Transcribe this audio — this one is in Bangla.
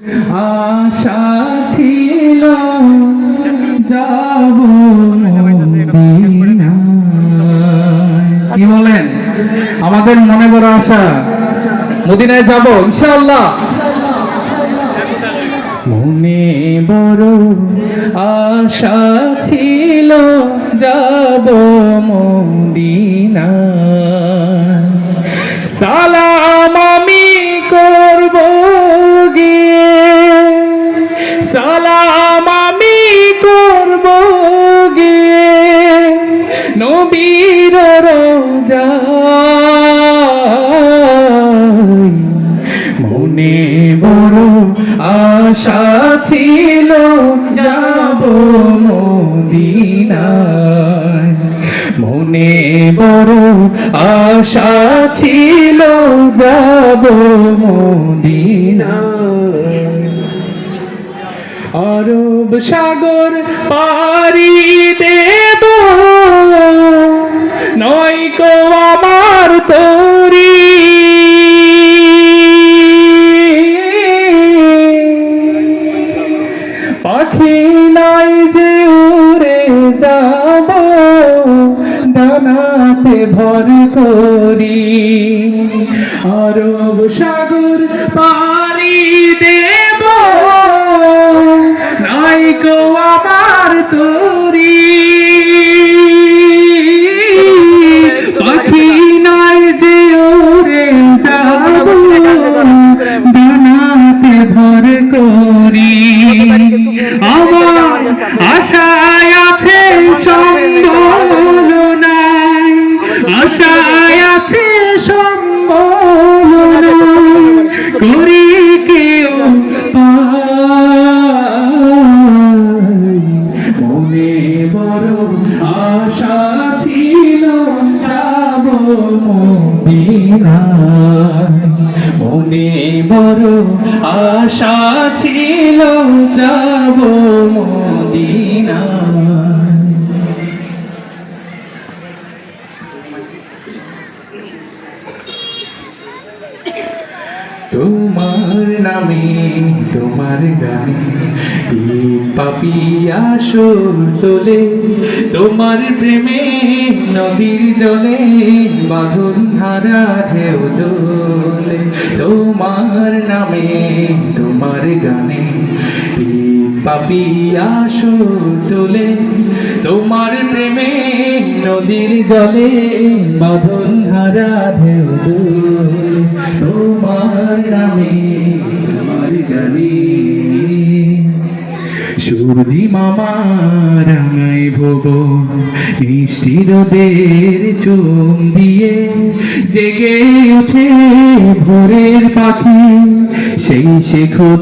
আশা ছিল যাব কি বলেন? আমাদের মনে বড় আশা মদিনায় যাব ইনশাআল্লাহ। মনে বড় আশা ছিল যাব মদিনায়, সালাম আমি করব গিয়ে, সালাম আমি করব গিয়ে নবীর রোজায়। মনে বড় আশা ছিল যাব মদিনায়, মনে বড় আশা ছিল যাব মদিনায়। আরব সাগর পাড়ি দেব নয়কো আমার তরি, পাখি নাই যে উড়ে যাব ডানাতে ভর করি। আরব সাগর পাড়ি দেব নাইকো আমার তরি, পাখি নাই যে উড়ে যাব ডানাতে ভর করি। আমার আশায় আছে সম্বল নাই, আশায় আছে সম্বল নাই, করি কেউ পাই। মনে বড় আশা ছিল যাব মদিনায়, মনে বড় আশা ছিল যাব মদিনায়। তোমার নামে তোমার গানে পাপিয়া সুর তোলে, তোমার প্রেমে নদীর জলে বাঁধন হারা ঢেউ দোলে। তোমার নামে তোমার গানে পাপিয়া সুর তোলে, তোমার প্রেমে নদীর জলে বাঁধন হারা ঢেউ দোলে। তোমার নামে তোমার গানে সূর্যি মামা রাঙাই ভোগ মিষ্টি রোদের চুম দিয়ে, জেগে ওঠে ভোরের পাখি সেই সে খোদা।